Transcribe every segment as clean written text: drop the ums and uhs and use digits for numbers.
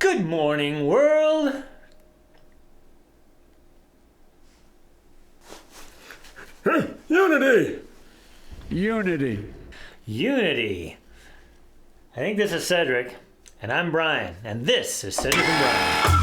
Good morning, world. Unity! Unity. I think this is Cedric, and I'm Brian, and this is Cedric and Brian.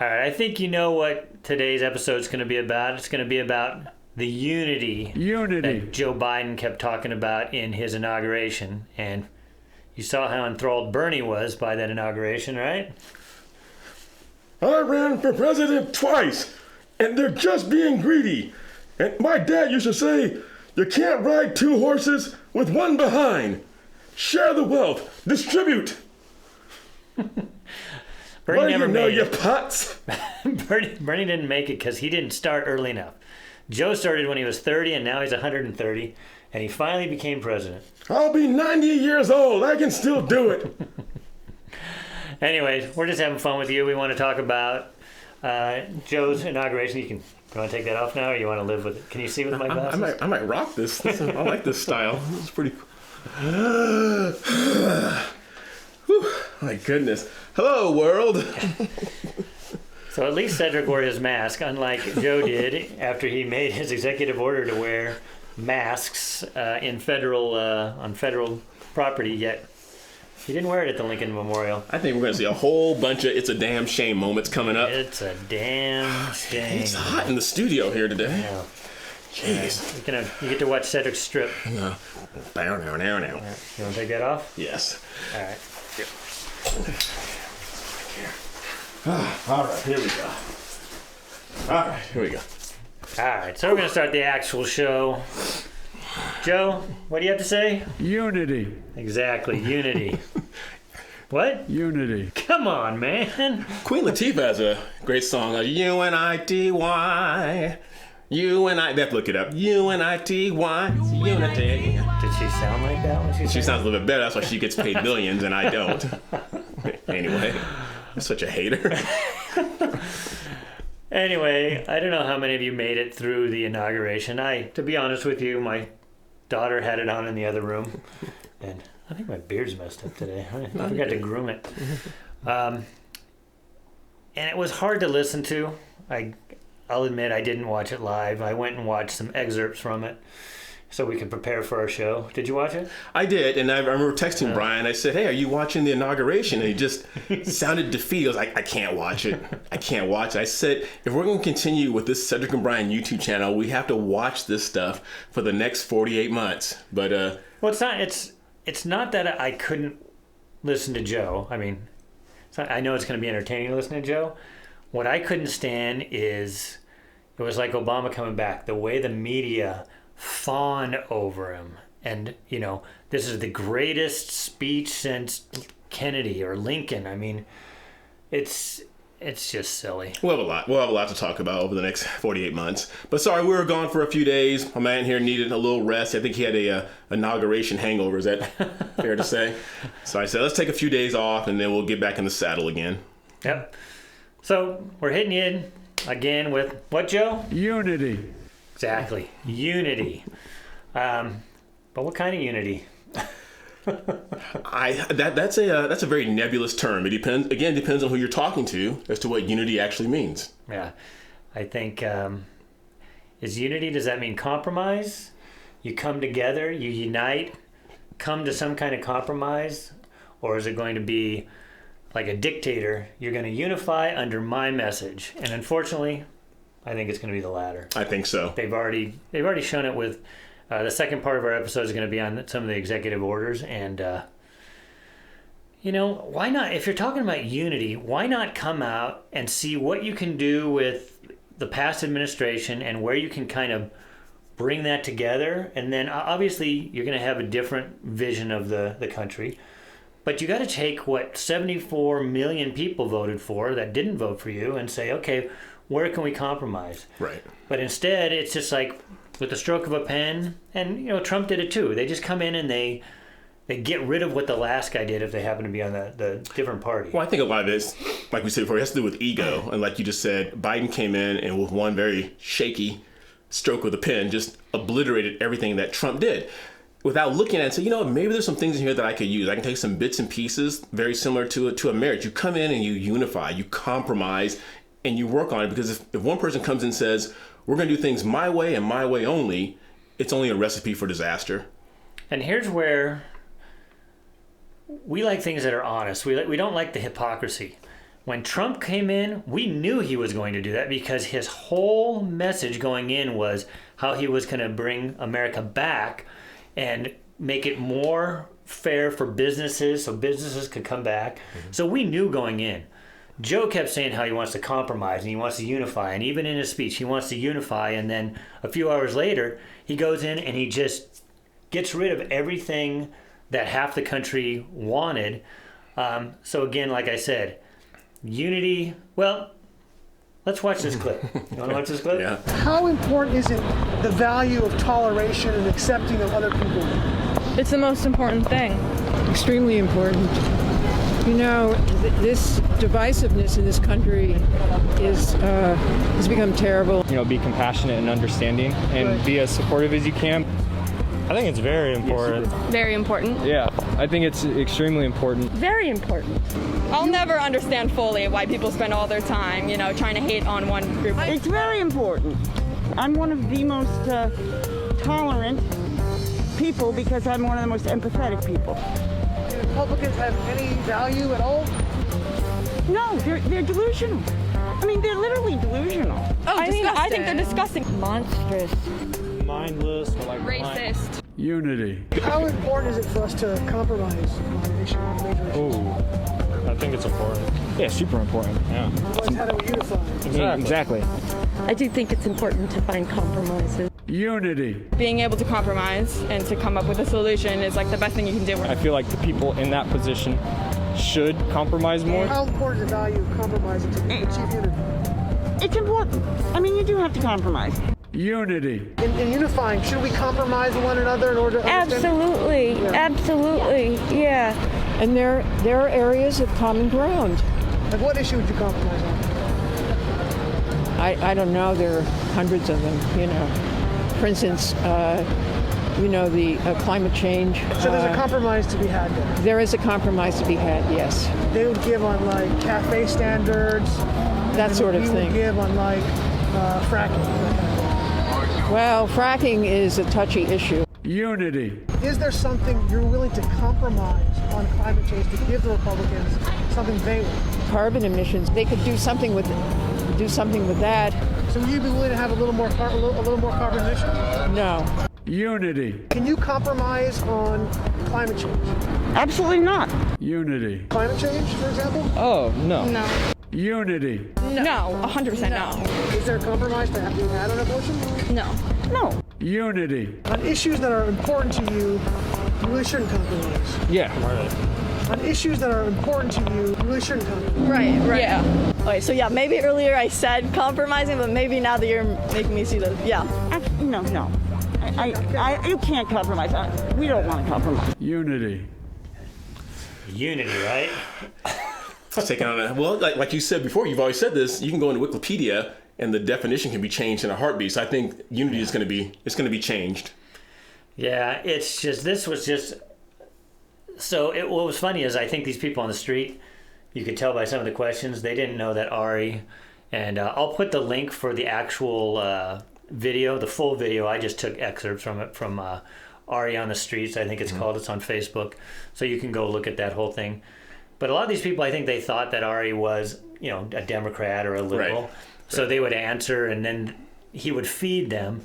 All right, I think you know what today's episode is going to be about. It's going to be about the unity that Joe Biden kept talking about in his inauguration. And you saw how enthralled Bernie was by that inauguration, right? I ran for president twice, and they're just being greedy. And my dad used to say, you can't ride two horses with one behind. Share the wealth. Distribute. Bernie never made you it. putz. Bernie didn't make it because he didn't start early enough. Joe started when he was 30, and now he's 130, and he finally became president. I'll be 90 years old. I can still do it. Anyways, we're just having fun with you. We want to talk about Joe's inauguration. You want to take that off now, or you want to live with it? Can you see with my glasses? I might rock this. I like this style. It's pretty cool. Whew, my goodness. Hello, world. So at least Cedric wore his mask, unlike Joe did after he made his executive order to wear masks on federal property. Yet he didn't wear it at the Lincoln Memorial. I think we're going to see a whole bunch of "it's a damn shame" moments coming up. It's a damn shame. It's hot in the studio here today. Yeah. Jeez. You get to watch Cedric strip. No. Now. You want to take that off? Yes. All right. All right, here we go. All right, so we're going to start the actual show. Joe, what do you have to say? Unity. Exactly, unity. What? Unity. Come on, man. Queen Latifah has a great song, U-N-I-T-Y. U-N-I, they have to look it up. U-N-I-T-Y, unity. Did she sound like that when she She sang? sounds a little bit better, that's why she gets paid millions and I don't. Anyway, I'm such a hater. Anyway, I don't know how many of you made it through the inauguration. To be honest with you, my daughter had it on in the other room, and I think my beard's messed up today. I forgot to groom it. And it was hard to listen to. I'll admit I didn't watch it live. I went and watched some excerpts from it so we could prepare for our show. Did you watch it? I did, and I remember texting Brian. I said, hey, are you watching the inauguration? And he just sounded defeated. I was like, I can't watch it. I said, if we're going to continue with this Cedric and Brian YouTube channel, we have to watch this stuff for the next 48 months. But Well, it's not that I couldn't listen to Joe. I mean, I know it's going to be entertaining listening to Joe. What I couldn't stand is it was like Obama coming back. The way the media fawn over him. And, this is the greatest speech since Kennedy or Lincoln. I mean, it's just silly. We'll have a lot to talk about over the next 48 months. But sorry, we were gone for a few days. My man here needed a little rest. I think he had a inauguration hangover. Is that fair to say? So I said, let's take a few days off, and then we'll get back in the saddle again. Yep. So we're hitting you in again with what, Joe? Unity. Exactly. Unity. But what kind of unity? That's a very nebulous term. It depends on who you're talking to as to what unity actually means. Yeah. I think, is unity, does that mean compromise? You come together, you unite, come to some kind of compromise? Or is it going to be like a dictator? You're going to unify under my message. And unfortunately, I think it's going to be the latter. I think so. They've already shown it with the second part of our episode is going to be on some of the executive orders. And, why not? If you're talking about unity, why not come out and see what you can do with the past administration and where you can kind of bring that together? And then obviously you're going to have a different vision of the country. But you got to take what 74 million people voted for that didn't vote for you and say, okay, where can we compromise? Right. But instead, it's just like with the stroke of a pen, and Trump did it too. They just come in and they they get rid of what the last guy did if they happen to be on the different party. Well, I think a lot of this, like we said before, it has to do with ego. And like you just said, Biden came in and with one very shaky stroke of the pen just obliterated everything that Trump did without looking at it and say, maybe there's some things in here that I could use. I can take some bits and pieces very similar to a marriage. You come in and you unify, you compromise, and you work on it. Because if one person comes in and says, we're going to do things my way and my way only, it's only a recipe for disaster. And here's where we like things that are honest. We don't like the hypocrisy. When Trump came in, we knew he was going to do that because his whole message going in was how he was going to bring America back and make it more fair for businesses so businesses could come back. Mm-hmm. So we knew going in. Joe kept saying how he wants to compromise and he wants to unify. And even in his speech, he wants to unify. And then a few hours later, he goes in and he just gets rid of everything that half the country wanted. So again, like I said, unity. Well, let's watch this clip. You want to watch this clip? Yeah. How important is it the value of toleration and accepting of other people? It's the most important thing. Extremely important. This divisiveness in this country has become terrible. Be compassionate and understanding and be as supportive as you can. I think it's very important. Very important. Yeah, I think it's extremely important. Very important. I'll never understand fully why people spend all their time, trying to hate on one group. It's very important. I'm one of the most tolerant people because I'm one of the most empathetic people. Do Republicans have any value at all? No, they're delusional. I mean, they're literally delusional. I think they're disgusting. Monstrous. Mindless, Racist. Unity. How important is it for us to compromise on an issue? I think it's important. Yeah, super important. Yeah. Otherwise, how do we unify? Exactly. I do think it's important to find compromises. Unity. Being able to compromise and to come up with a solution is like the best thing you can do. I feel like the people in that position should compromise more. How important is the value of compromising to achieve unity? It's important. I mean, you do have to compromise. Unity. In unifying, should we compromise with one another in order to understand? Absolutely, yeah. And there are areas of common ground. Like what issue would you compromise on? I don't know. There are hundreds of them. For instance, the climate change. So there's a compromise to be had there. There is a compromise to be had, yes. They would give on cafe standards. That sort of you thing. Would give on fracking. Well, fracking is a touchy issue. Unity. Is there something you're willing to compromise on climate change to give the Republicans something they want? Carbon emissions. They could do something with that. So would you be willing to have a little more carbon emissions? No. Unity. Can you compromise on climate change? Absolutely not. Unity. Climate change, for example? Oh, no. No. Unity. No, 100% no. Is there a compromise to being had on abortion? No. No. Unity. On issues that are important to you, you really shouldn't compromise. Yeah. On issues that are important to you, you really shouldn't compromise. Right. Yeah. Okay, so maybe earlier I said compromising, but maybe now that you're making me see that, yeah. No. You can't compromise. We don't want to compromise. Unity. Unity, right? Taking on a, well, like you said before, you've always said this. You can go into Wikipedia and the definition can be changed in a heartbeat. So I think unity is going to be changed. Yeah, it's just this was just. So what was funny is I think these people on the street, you could tell by some of the questions, they didn't know that Ari, and I'll put the link for the actual video, the full video. I just took excerpts from it from Ari on the Streets, I think it's called. It's on Facebook, so you can go look at that whole thing. But a lot of these people, I think they thought that Ari was, a Democrat or a liberal. Right. So they would answer, and then he would feed them.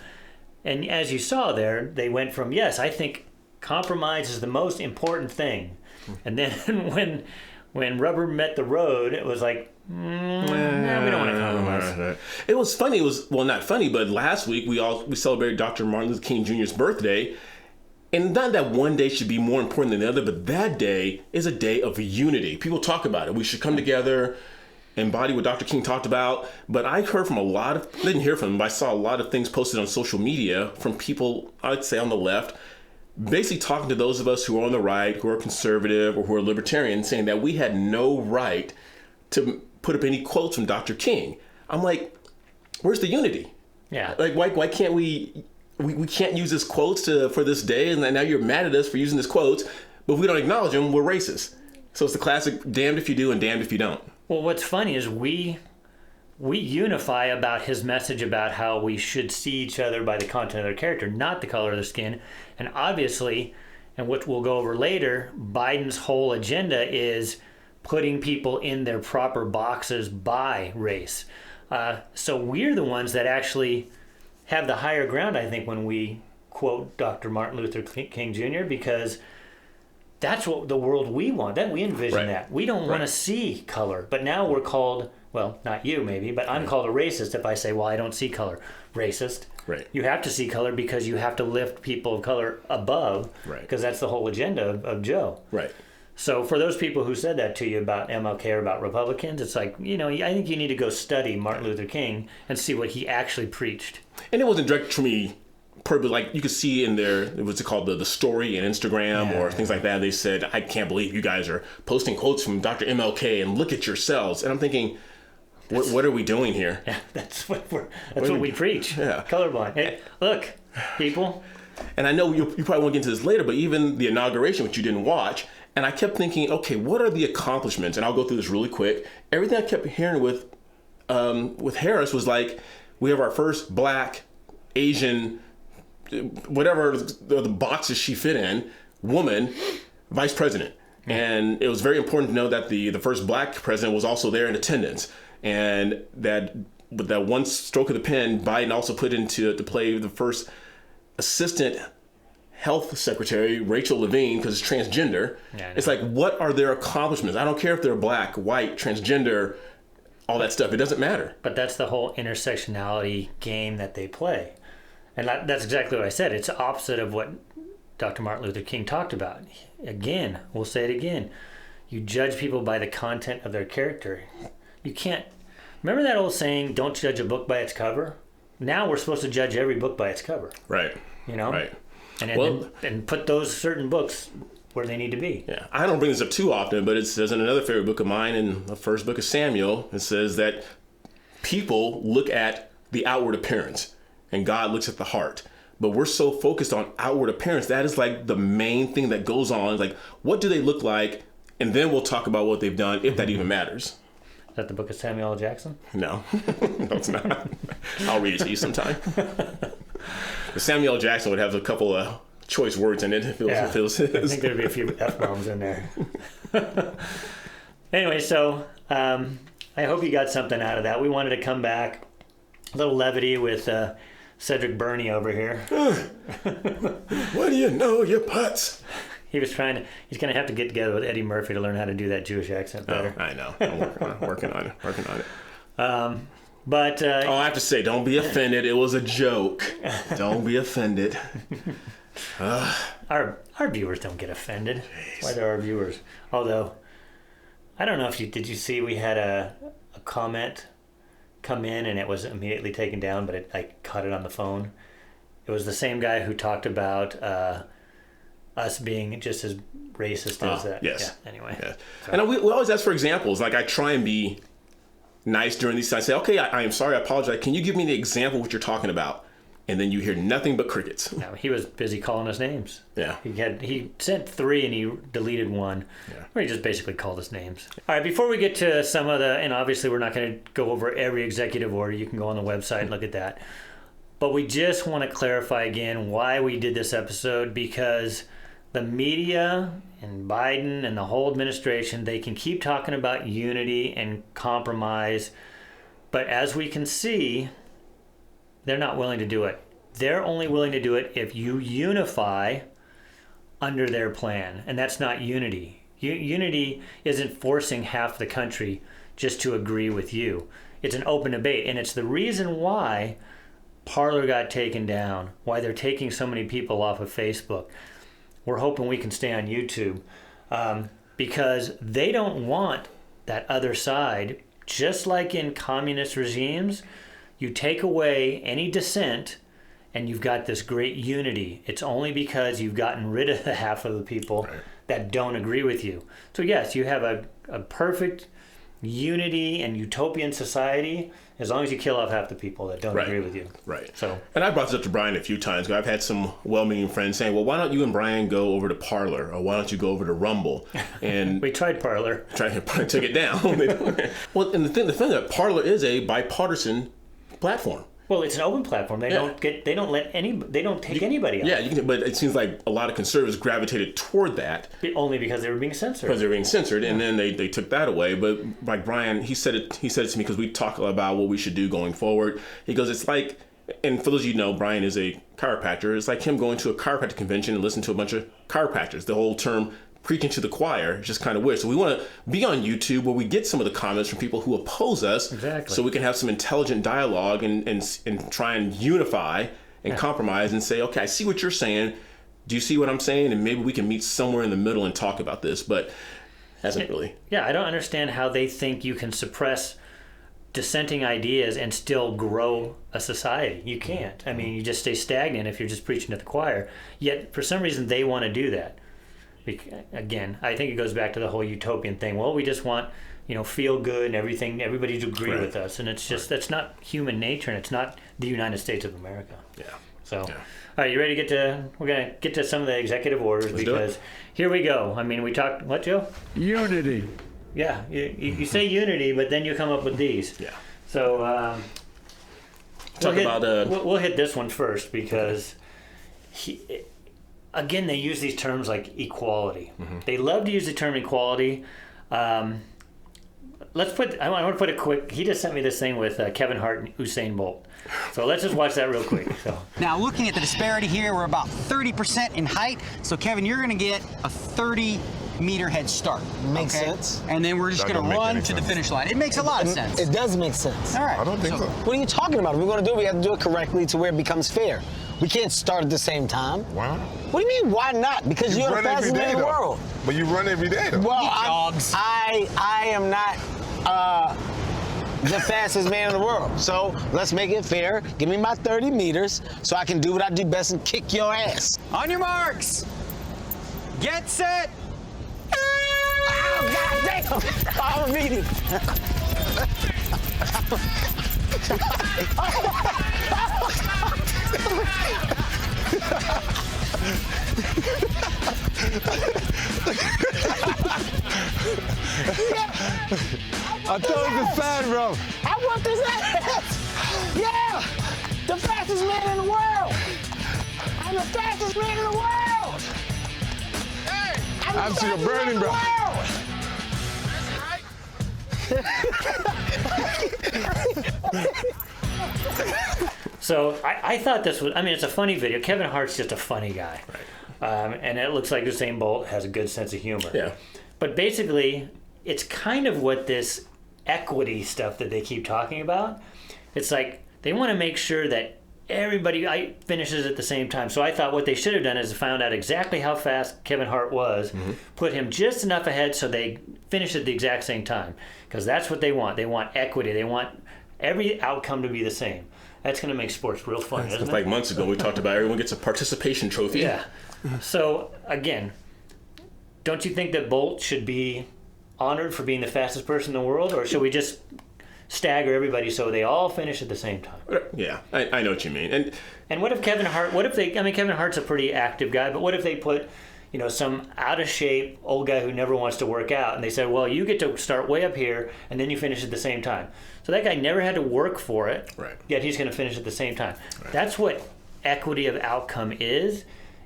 And as you saw there, they went from, yes, I think compromise is the most important thing. And then when rubber met the road, it was like, we don't want to compromise. It was funny. It was, well, not funny, but last week we celebrated Dr. Martin Luther King Jr.'s birthday. And not that one day should be more important than the other, but that day is a day of unity. People talk about it. We should come together, embody what Dr. King talked about. But I heard from didn't hear from him, but I saw a lot of things posted on social media from people, I'd say on the left, basically talking to those of us who are on the right, who are conservative, or who are libertarian, saying that we had no right to put up any quotes from Dr. King. I'm like, where's the unity? Yeah. Like, why can't we can't use his quotes for this day, and now you're mad at us for using his quotes, but if we don't acknowledge them, we're racist. So it's the classic damned if you do and damned if you don't. Well, what's funny is we unify about his message about how we should see each other by the content of their character, not the color of their skin. And obviously, and what we'll go over later, Biden's whole agenda is putting people in their proper boxes by race. So we're the ones that actually have the higher ground, I think, when we quote Dr. Martin Luther King Jr., because that's what the world we want. That we envision that. We don't want to see color. But now we're called, well, not you maybe, but I'm called a racist if I say, well, I don't see color. Racist. Right. You have to see color because you have to lift people of color above, because that's the whole agenda of Joe. Right. So for those people who said that to you about MLK or about Republicans, it's like, I think you need to go study Martin Luther King and see what he actually preached. And it wasn't directed to me purpose, like you could see in their, what's it called, the story and Instagram or things like that. They said, I can't believe you guys are posting quotes from Dr. MLK and look at yourselves. And I'm thinking, what are we doing here? Yeah, that's what we preach. Yeah. Colorblind. Hey, look, people. And I know you probably won't get into this later, but even the inauguration, which you didn't watch, and I kept thinking, okay, what are the accomplishments? And I'll go through this really quick. Everything I kept hearing with Harris was like, we have our first Black, Asian, whatever the boxes she fit in, woman, vice president. And it was very important to know that the first Black president was also there in attendance. And that with that one stroke of the pen, Biden also put into to play the first assistant health secretary, Rachel Levine, because it's transgender. Yeah, it's like, what are their accomplishments? I don't care if they're Black, white, transgender, all that stuff. It doesn't matter. But that's the whole intersectionality game that they play. And that's exactly what I said. It's opposite of what Dr. Martin Luther King talked about. Again, we'll say it again. You judge people by the content of their character. You can't. Remember that old saying, don't judge a book by its cover? Now we're supposed to judge every book by its cover. Right. Right. And put those certain books where they need to be. Yeah. I don't bring this up too often, but it says in another favorite book of mine, in the first book of Samuel, it says that people look at the outward appearance and God looks at the heart. But we're so focused on outward appearance. That is like the main thing that goes on. Like, what do they look like? And then we'll talk about what they've done, if that even matters. Is that the book of Samuel L. Jackson? No. No, it's not. I'll read it to you sometime. Samuel L. Jackson would have a couple of choice words in it if it was his. I think there'd be a few F-bombs in there. Anyway, so I hope you got something out of that. We wanted to come back, a little levity with Cedric Burney over here. What do you know, you putz? He's going to have to get together with Eddie Murphy to learn how to do that Jewish accent better. Oh, I know. I'm working on it. But I have to say, don't be offended. It was a joke. Don't be offended. Our viewers don't get offended. Jeez. Why they're our viewers? Although, I don't know if did you see we had a comment come in and it was immediately taken down, but I caught it on the phone. It was the same guy who talked about us being just as racist as that. Yes. Yeah, anyway. Yes. So. And we always ask for examples. Like, I try and be nice during these. I say, okay, I am sorry, I apologize. Can you give me the example of what you're talking about? And then you hear nothing but crickets. No, he was busy calling us names. Yeah. He sent 3 and he deleted 1. Yeah. Where he just basically called us names. All right, before we get to some of the, and obviously we're not going to go over every executive order. You can go on the website and look at that. But we just want to clarify again why we did this episode, because the media and Biden and the whole administration, they can keep talking about unity and compromise, but as we can see, they're not willing to do it. They're only willing to do it if you unify under their plan, and that's not unity. Unity isn't forcing half the country just to agree with you. It's an open debate, and it's the reason why Parler got taken down, why they're taking so many people off of Facebook. We're hoping we can stay on YouTube because they don't want that other side. Just like in communist regimes, you take away any dissent and you've got this great unity, it's only because you've gotten rid of the half of the people that don't agree with you. So yes, you have a perfect unity and utopian society as long as you kill off half the people that don't agree with you. Right. So, and I brought this up to Brian a few times. I've had some well-meaning friends saying, well, why don't you and Brian go over to Parler, or why don't you go over to Rumble? And we tried Parler. Took it down. Well, and the thing that Parler is a bipartisan platform. Well, it's an open platform. They don't take anybody out. Yeah, but it seems like a lot of conservatives gravitated toward that. Only because they were being censored. Because they were being censored, and then they took that away. But like Brian, he said it to me because we talk about what we should do going forward. He goes, it's like, and for those of you who know, Brian is a chiropractor. It's like him going to a chiropractic convention and listening to a bunch of chiropractors. The whole term preaching to the choir is just kind of weird. So we want to be on YouTube where we get some of the comments from people who oppose us, so we can have some intelligent dialogue and try and unify and compromise and say, okay, I see what you're saying. Do you see what I'm saying? And maybe we can meet somewhere in the middle and talk about this, but hasn't really. Yeah, I don't understand how they think you can suppress dissenting ideas and still grow a society. You can't. I mean, you just stay stagnant if you're just preaching to the choir. Yet, for some reason, they want to do that. Again, I think it goes back to the whole utopian thing. Well, we just want, feel good and everything, everybody to agree with us. And it's just, that's not human nature, and it's not the United States of America. Yeah. So, all right, you ready to we're going to get to some of the executive orders. Let's because here we go. I mean, we talked, what, Joe? Unity. Yeah, you say unity, but then you come up with these. Yeah. So, we'll hit this one first because again, they use these terms like equality. They love to use the term equality. I want to put a quick, he just sent me this thing with Kevin Hart and Usain Bolt. So let's just watch that real quick. So. Now, looking at the disparity here, we're about 30% in height. So, Kevin, you're going to get a 30-meter head start. Makes sense. And then we're just going to run to the finish line. It makes a lot of sense. It does make sense. All right. I don't think so. What are you talking about? If we're going to do it, we have to do it correctly to where it becomes fair. We can't start at the same time. Why? What do you mean, why not? Because you're the fastest man in the world. But you run every day, though. Well, I am not the fastest man in the world. So let's make it fair. Give me my 30 meters so I can do what I do best and kick your ass. On your marks. Get set. Oh, God damn. I'm a meeting. I told you it's fast, bro. I want this ass. Yeah, the fastest man in the world. I'm the fastest man in the world. Hey, I see a burning, bro. So I thought this was, it's a funny video. Kevin Hart's just a funny guy. Right. And it looks like Usain Bolt has a good sense of humor. Yeah. But basically, it's kind of what this equity stuff that they keep talking about. It's like they want to make sure that everybody finishes at the same time. So I thought what they should have done is found out exactly how fast Kevin Hart was, put him just enough ahead so they finish at the exact same time. Because that's what they want. They want equity. They want every outcome to be the same. That's going to make sports real fun, isn't it? Like months ago, we talked about everyone gets a participation trophy. Yeah. So, again, don't you think that Bolt should be honored for being the fastest person in the world? Or should we just stagger everybody so they all finish at the same time? Yeah, I know what you mean. And what if Kevin Hart, Kevin Hart's a pretty active guy, but what if they put, some out-of-shape old guy who never wants to work out, and they said, well, you get to start way up here, and then you finish at the same time. So that guy never had to work for it, yet he's going to finish at the same time. Right. That's what equity of outcome is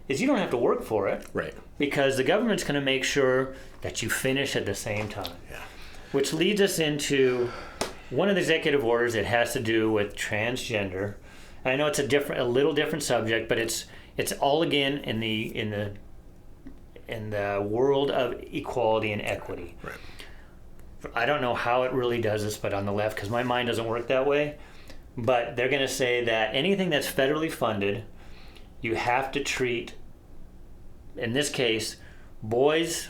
you don't have to work for it. Right. Because the government's going to make sure that you finish at the same time. Yeah. Which leads us into one of the executive orders that has to do with transgender. And I know it's a little different subject, but it's all again in the world of equality and equity. Right. I don't know how it really does this, but on the left, because my mind doesn't work that way, but they're going to say that anything that's federally funded, you have to treat, in this case, boys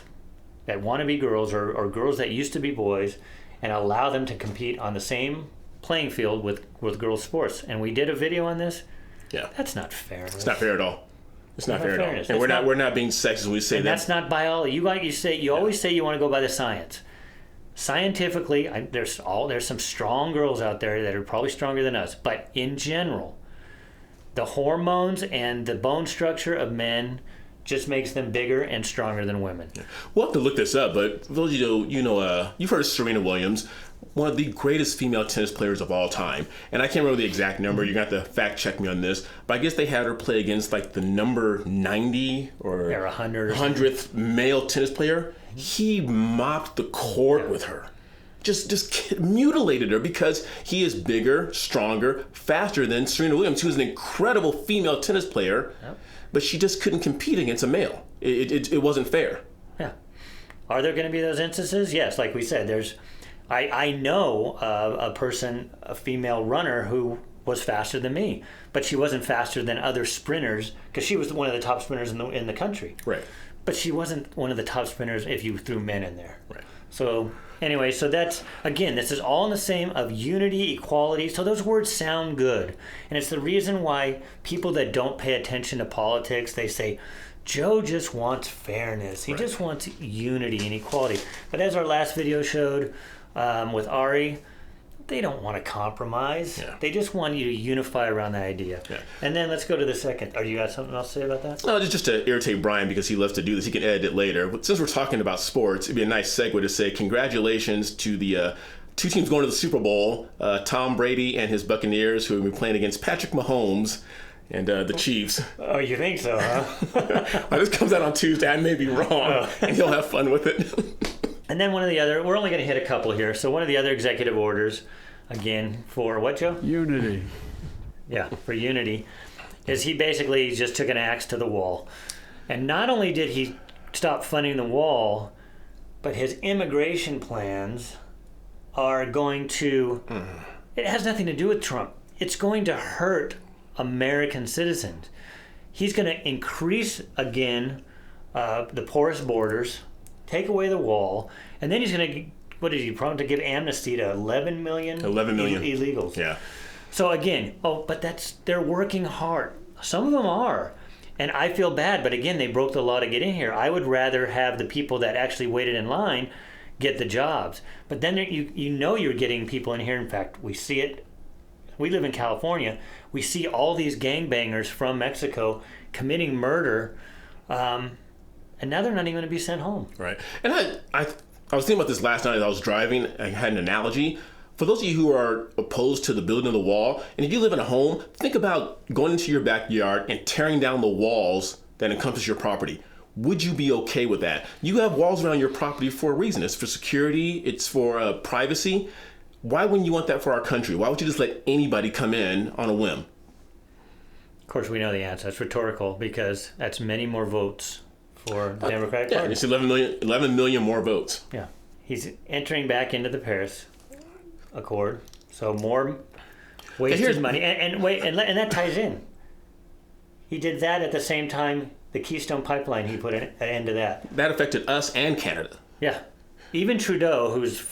that want to be girls or girls that used to be boys, and allow them to compete on the same playing field with girls' sports. And we did a video on this. Yeah. That's not fair. It's not fair at all. It's not fair at all. fairness. And That's we're not being sexist when we say And that. that's not biology. You always say you want to go by the science. Scientifically, there's some strong girls out there that are probably stronger than us, but in general, the hormones and the bone structure of men just makes them bigger and stronger than women. Yeah. We'll have to look this up, but for those of you've heard of Serena Williams, one of the greatest female tennis players of all time. And I can't remember the exact number. You're going to have to fact check me on this. But I guess they had her play against like the number 90 or 100th male tennis player. He mopped the court with her. Just mutilated her because he is bigger, stronger, faster than Serena Williams, who's an incredible female tennis player. Yep. But she just couldn't compete against a male. It wasn't fair. Yeah. Are there going to be those instances? Yes, like we said, I know a female runner who was faster than me, but she wasn't faster than other sprinters because she was one of the top sprinters in the country. Right. But she wasn't one of the top sprinters if you threw men in there. Right. So anyway, so that's, again, this is all in the same of unity, equality. So those words sound good. And it's the reason why people that don't pay attention to politics, they say, Joe just wants fairness. He just wants unity and equality. But as our last video showed with Ari, they don't want to compromise. Yeah. They just want you to unify around the idea. Yeah. And then let's go to the second. You got something else to say about that? No, just to irritate Brian because he loves to do this. He can edit it later. But since we're talking about sports, it'd be a nice segue to say congratulations to the two teams going to the Super Bowl, Tom Brady and his Buccaneers, who will be playing against Patrick Mahomes and the Chiefs. Oh, you think so, huh? Well, this comes out on Tuesday. I may be wrong, and he'll have fun with it. And then one of the other, we're only going to hit a couple here. So one of the other executive orders, again, for what, Joe? Unity. Yeah, for unity, is he basically just took an axe to the wall. And not only did he stop funding the wall, but his immigration plans are going to, it has nothing to do with Trump. It's going to hurt American citizens. He's going to increase, again, the porous borders, take away the wall, and then he's going to, what did he promise to give amnesty to 11 million? 11 million illegals. Yeah. So again, but they're working hard. Some of them are. And I feel bad, but again, they broke the law to get in here. I would rather have the people that actually waited in line get the jobs. But then you're getting people in here. In fact, we see it. We live in California. We see all these gangbangers from Mexico committing murder. And now they're not even going to be sent home. Right. And I was thinking about this last night as I was driving. I had an analogy. For those of you who are opposed to the building of the wall, and if you live in a home, think about going into your backyard and tearing down the walls that encompass your property. Would you be okay with that? You have walls around your property for a reason. It's for security. It's for privacy. Why wouldn't you want that for our country? Why would you just let anybody come in on a whim? Of course, we know the answer. It's rhetorical because that's many more votes for the Democratic Party. Yeah, it's 11 million more votes. Yeah. He's entering back into the Paris Accord, so more wasted money. And that ties in. He did that at the same time the Keystone Pipeline, he put an end to that. That affected us and Canada. Yeah. Even Trudeau, who's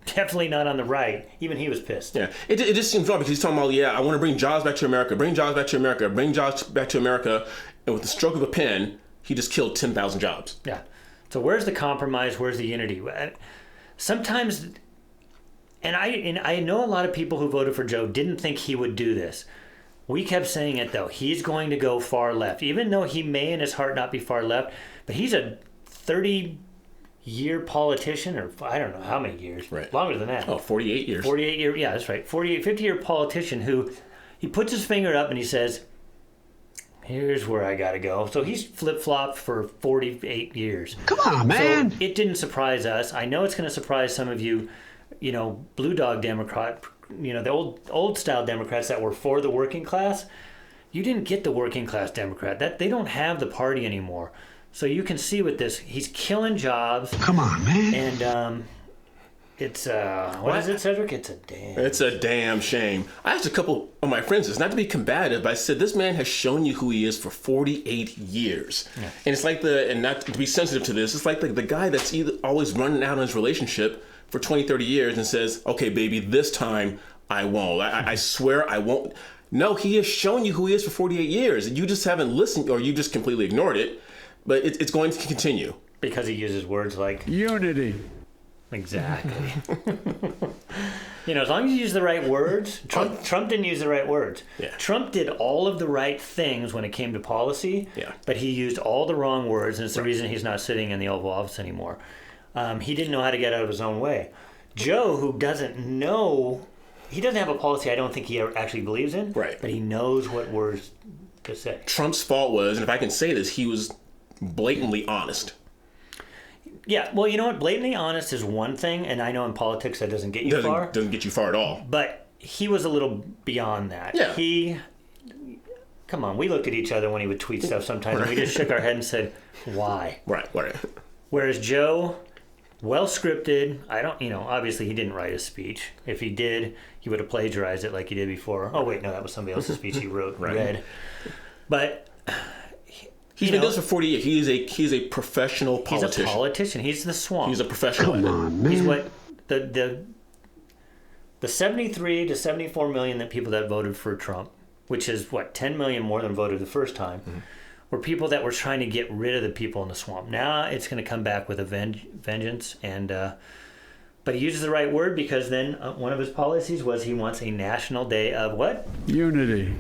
definitely not on the right, even he was pissed. Yeah. It just seems wrong because he's talking about, I want to bring jobs back to America, bring jobs back to America, bring jobs back to America, and with the stroke of a pen, he just killed 10,000 jobs. Yeah. So where's the compromise? Where's the unity? Sometimes, and I know a lot of people who voted for Joe didn't think he would do this. We kept saying it, though. He's going to go far left, even though he may in his heart not be far left. But he's a 30-year politician, or I don't know how many years. Right. Longer than that. 48 years. 48 years. Yeah, that's right. 50-year politician who he puts his finger up and he says, here's where I got to go. So he's flip-flopped for 48 years. Come on, man. So it didn't surprise us. I know it's going to surprise some of you, Blue Dog Democrat, the old style Democrats that were for the working class. You didn't get the working class Democrat. That they don't have the party anymore. So you can see with this, he's killing jobs. Come on, man. And it's what is it, Cedric? It's a damn shame. I asked a couple of my friends this, not to be combative, but I said this man has shown you who he is for 48 years. Yeah. And it's like and not to be sensitive to this, it's like the guy that's either always running out on his relationship for 20, 30 years and says, okay, baby, this time I won't. I swear I won't. No, he has shown you who he is for 48 years. You just haven't listened, or you just completely ignored it. But it's going to continue. Because he uses words like... Unity. Exactly. As long as you use the right words. Trump didn't use the right words. Yeah. Trump did all of the right things when it came to policy, yeah. but he used all the wrong words, and it's the reason he's not sitting in the Oval Office anymore. He didn't know how to get out of his own way. Joe, who doesn't know... He doesn't have a policy I don't think he actually believes in, right? But he knows what words to say. Trump's fault was, and if I can say this, he was blatantly honest. Yeah, well, you know what? Blatantly honest is one thing, and I know in politics that doesn't get you far. Doesn't get you far at all. But he was a little beyond that. Yeah. Come on, we looked at each other when he would tweet stuff sometimes, and we just shook our head and said, why? Right. Whereas Joe... Well scripted. Obviously he didn't write a speech. If he did, he would have plagiarized it like he did before. Oh wait, no, that was somebody else's speech he read. But he's been doing this for 40 years. He's a professional politician. He's a politician. He's the swamp. He's a professional. Come on, man. He's what the 73 to 74 million that people that voted for Trump, which is 10 million more than voted the first time. Mm-hmm. Were people that were trying to get rid of the people in the swamp. Now it's going to come back with a vengeance, but he uses the right word because then one of his policies was he wants a national day of what? Unity.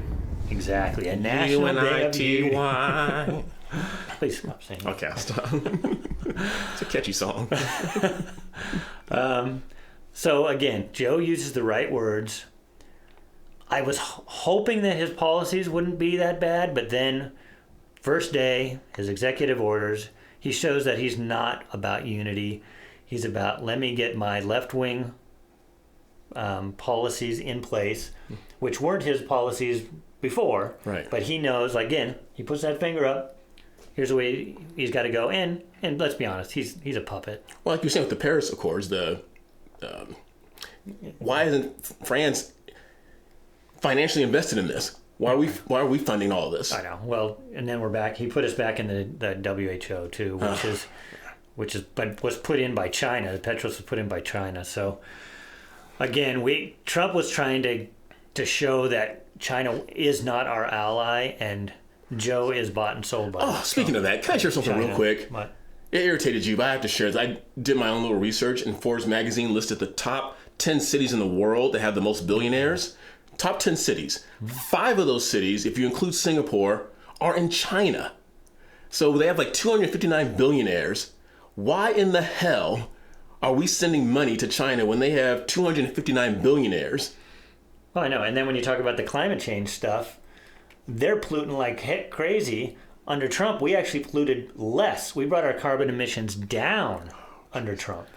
Exactly, a national day of unity. Please stop saying. Okay, I'll stop. It's a catchy song. So again, Joe uses the right words. I was hoping that his policies wouldn't be that bad, but then. First day, his executive orders, he shows that he's not about unity. He's about, let me get my left-wing policies in place, which weren't his policies before. Right. But he knows, again, he puts that finger up. Here's the way he's got to go. And let's be honest, he's a puppet. Well, like you were saying with the Paris Accords, why isn't France financially invested in this? Why are we funding all of this? I know. Well, and then we're back. He put us back in the WHO too, but was put in by China. The Petros was put in by China. So again, Trump was trying to show that China is not our ally, and Joe is bought and sold by. Oh, speaking of that, can I share something China. real quick? What? It irritated you, but I have to share this. I did my own little research, and Forbes magazine listed the top 10 cities in the world that have the most billionaires. Top 10 cities. 5 of those cities, if you include Singapore, are in China. So they have 259 billionaires. Why in the hell are we sending money to China when they have 259 billionaires? Well, I know. And then when you talk about the climate change stuff, they're polluting like crazy. Under Trump, we actually polluted less. We brought our carbon emissions down under Trump.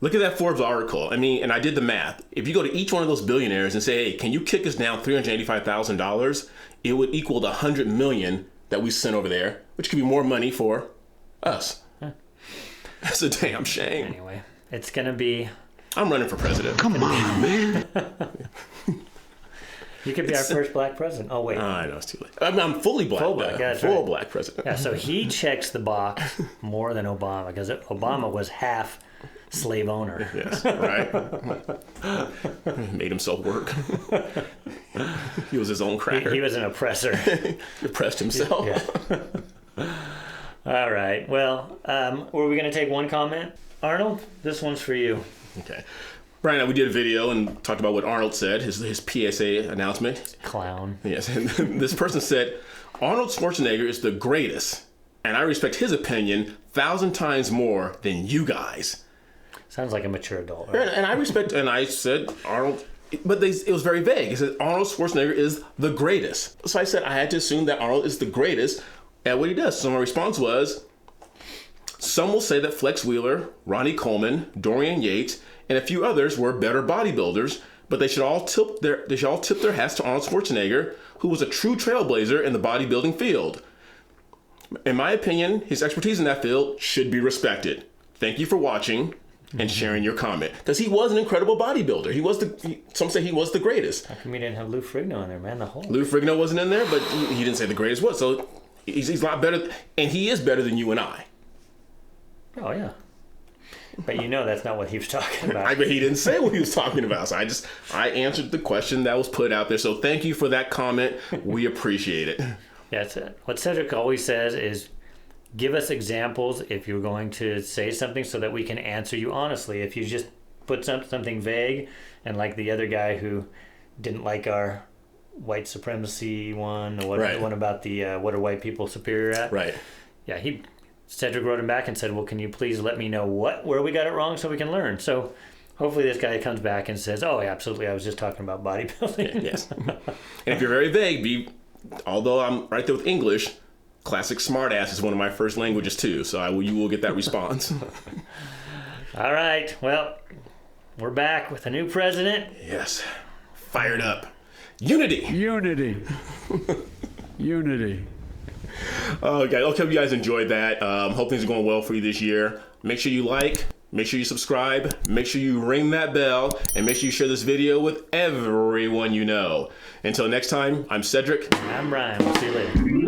Look at that Forbes article. And I did the math. If you go to each one of those billionaires and say, hey, can you kick us down $385,000? It would equal the $100 million that we sent over there, which could be more money for us. Huh. That's a damn shame. Anyway, it's going to be... I'm running for president. Come on, man. You could be our first black president. Oh, wait. I know, it's too late. I'm fully black. Full black, yeah, full right. black president. Yeah, so he checks the box more than Obama, because Obama was half... slave owner. Yes, right. Made himself work. He was his own cracker. He was an oppressor. He oppressed himself. Yeah. All right. Well, were we going to take one comment? Arnold, this one's for you. Okay. Brian, we did a video and talked about what Arnold said, his PSA announcement. Clown. Yes. And this person said, Arnold Schwarzenegger is the greatest, and I respect his opinion 1,000 times more than you guys. Sounds like a mature adult. Right? And I respect, and I said Arnold, but it was very vague. It said Arnold Schwarzenegger is the greatest. So I said I had to assume that Arnold is the greatest at what he does. So my response was, some will say that Flex Wheeler, Ronnie Coleman, Dorian Yates, and a few others were better bodybuilders, but they should all tip their hats to Arnold Schwarzenegger, who was a true trailblazer in the bodybuilding field. In my opinion, his expertise in that field should be respected. Thank you for watching and sharing your comment, because he was an incredible bodybuilder. Some say he was the greatest. How come you didn't have Lou Ferrigno in there, man? Lou Ferrigno wasn't in there, but he didn't say the greatest was. So he's a lot better, and he is better than you and I. Oh yeah. But you know that's not what he was talking about. But he didn't say what he was talking about. So I answered the question that was put out there. So thank you for that comment. We appreciate it. Yeah, that's it. What Cedric always says is, give us examples if you're going to say something so that we can answer you honestly. If you just put something vague, and like the other guy who didn't like our white supremacy one, or the one about the what are white people superior at? Right. Yeah, Cedric wrote him back and said, well, can you please let me know where we got it wrong so we can learn? So hopefully this guy comes back and says, oh, absolutely, I was just talking about bodybuilding. Yes. And if you're very vague, although I'm right there with English, classic smartass is one of my first languages too. So you will get that response. All right. Well, we're back with a new president. Yes. Fired up. Unity. Unity. Unity. Okay, I hope you guys enjoyed that. Hope things are going well for you this year. Make sure you like, make sure you subscribe, make sure you ring that bell, and make sure you share this video with everyone you know. Until next time, I'm Cedric. I'm Brian. We'll see you later.